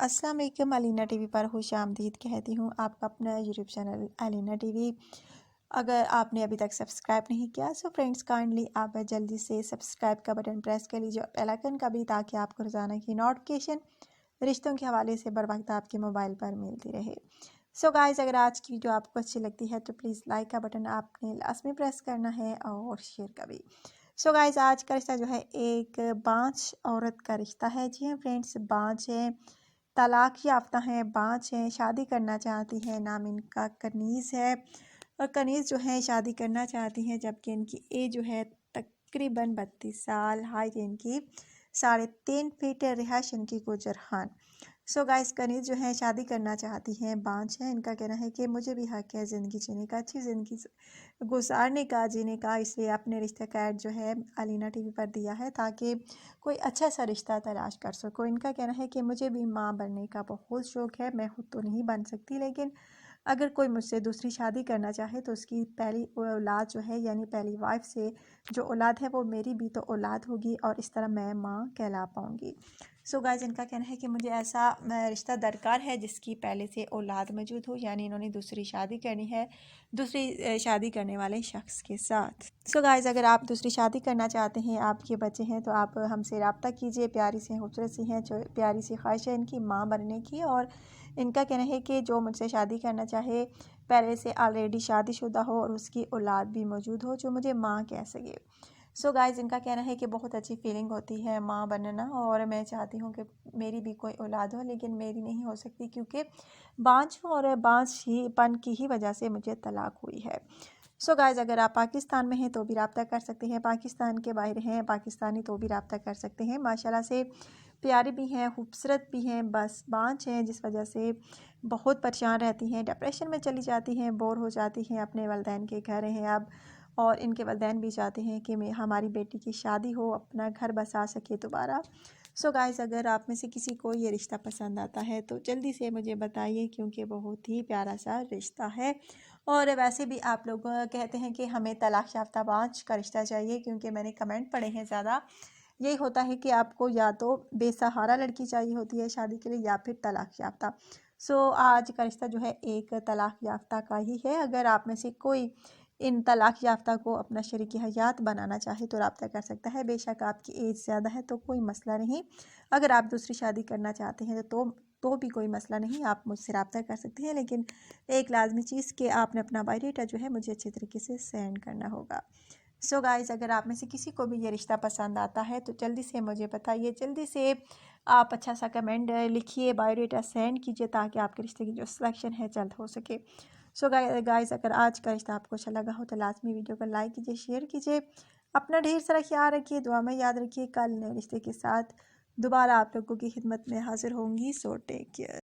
अस्सलाम वालेकुम। अलीना टीवी पर खुश आमदीद कहती हूँ, आपका अपना यूट्यूब चैनल अलीना टीवी। अगर आपने अभी तक सब्सक्राइब नहीं किया सो फ्रेंड्स काइंडली आप जल्दी से सब्सक्राइब का बटन प्रेस कर लीजिए और बेल आइकन का भी, ताकि आपको रोज़ाना की नोटिफिकेशन रिश्तों के हवाले से बर वक्त आपके मोबाइल पर मिलती रहे। सो गाइस, अगर आज की वीडियो आपको अच्छी लगती है तो प्लीज़ लाइक का बटन आपने लास्ट में प्रेस करना है और शेयर का भी। सो गाइस, आज का रिश्ता जो है एक बांझ औरत का रिश्ता है। जी हाँ फ्रेंड्स, बांझ है, तलाक याफ्ता हैं, बांझ हैं, शादी करना चाहती हैं। नाम इनका कनीज़ है और कनीज़ जो है शादी करना चाहती हैं, जबकि इनकी एज जो है तकरीबन 32 साल, हाइट इनकी 3.5 फीट, रिहाइश इनकी गुजरहान। सो गाइस, कनीज़ जो है शादी करना चाहती हैं, बांझ है। इनका कहना है कि मुझे भी हक है ज़िंदगी जीने का, अच्छी ज़िंदगी गुजारने का, जीने का, इसलिए अपने रिश्ते का ऐड जो है अलीना टीवी पर दिया है ताकि कोई अच्छा सा रिश्ता तलाश कर सको। इनका कहना है कि मुझे भी माँ बनने का बहुत शौक़ है, मैं खुद तो नहीं बन सकती, लेकिन अगर कोई मुझसे दूसरी शादी करना चाहे तो उसकी पहली औलाद जो है, यानी पहली वाइफ से जो औलाद है वो मेरी भी तो औलाद होगी और इस तरह मैं माँ कहला पाऊँगी। सो गाइस, इनका कहना है कि मुझे ऐसा रिश्ता दरकार है जिसकी पहले से औलाद मौजूद हो, यानी इन्होंने दूसरी शादी करनी है दूसरी शादी करने वाले शख्स के साथ। सो गाइस, अगर आप दूसरी शादी करना चाहते हैं, आपके बच्चे हैं, तो आप हमसे रब्ता कीजिए। प्यारी सी खूबसूरत सी हैं, जो प्यारी सी ख्वाहिश है इनकी माँ बनने की, और इनका कहना है कि जो मुझसे शादी करना चाहे पहले से ऑलरेडी शादीशुदा हो और उसकी औलाद भी मौजूद हो जो मुझे माँ कह सके। सो गाइस, इनका कहना है कि बहुत अच्छी फीलिंग होती है माँ बनना, और मैं चाहती हूँ कि मेरी भी कोई औलाद हो, लेकिन मेरी नहीं हो सकती क्योंकि बांझ हूँ और बांझ ही पन की ही वजह से मुझे तलाक हुई है। सो गाइस, अगर आप पाकिस्तान में हैं तो भी रब्ता कर सकते हैं, पाकिस्तान के बाहर हैं पाकिस्तानी तो भी रब्ता कर सकते हैं। माशाल्लाह से प्यारी भी हैं, खूबसूरत भी हैं, बस बांझ हैं जिस वजह से बहुत परेशान रहती हैं, डिप्रेशन में चली जाती हैं, बोर हो जाती हैं, अपने वालिदैन के घर हैं अब, और इनके वालिदैन भी चाहते हैं कि हमारी बेटी की शादी हो, अपना घर बसा सके दोबारा। सो गाइस, अगर आप में से किसी को ये रिश्ता पसंद आता है तो जल्दी से मुझे बताइए, क्योंकि बहुत ही प्यारा सा रिश्ता है। और वैसे भी आप लोग कहते हैं कि हमें तलाक याफ्ता बांझ का रिश्ता चाहिए, क्योंकि मैंने कमेंट पढ़े हैं ज़्यादा यही होता है कि आपको या तो बेसहारा लड़की चाहिए होती है शादी के लिए, या फिर तलाक याफ्ता। सो आज का रिश्ता जो है एक तलाक याफ्ता का ही है। अगर आप में से कोई इन तलाक याफ्ता को अपना शरीक हयात बनाना चाहे तो रब्ता कर सकता है। बेशक आपकी एज ज़्यादा है तो कोई मसला नहीं, अगर आप दूसरी शादी करना चाहते हैं तो भी कोई मसला नहीं, आप मुझसे रब्ता कर सकते हैं, लेकिन एक लाजमी चीज़ कि आपने अपना बायोडाटा जो है मुझे अच्छे तरीके से सेंड करना होगा। सो गाइस, अगर आप में से किसी को भी ये रिश्ता पसंद आता है तो जल्दी से मुझे बताइए, जल्दी से आप अच्छा सा कमेंट लिखिए, बायोडाटा सेंड कीजिए, ताकि आपके रिश्ते की जो सिलेक्शन है जल्द हो सके। सो गाइस, अगर आज का रिश्ता आपको अच्छा लगा हो तो लाजमी वीडियो को लाइक कीजिए, शेयर कीजिए, अपना ढेर सारा ख्याल रखिए, दुआ में याद रखिए। कल नए रिश्ते के साथ दोबारा आप लोगों की खिदमत में हाजिर होंगी। So take care.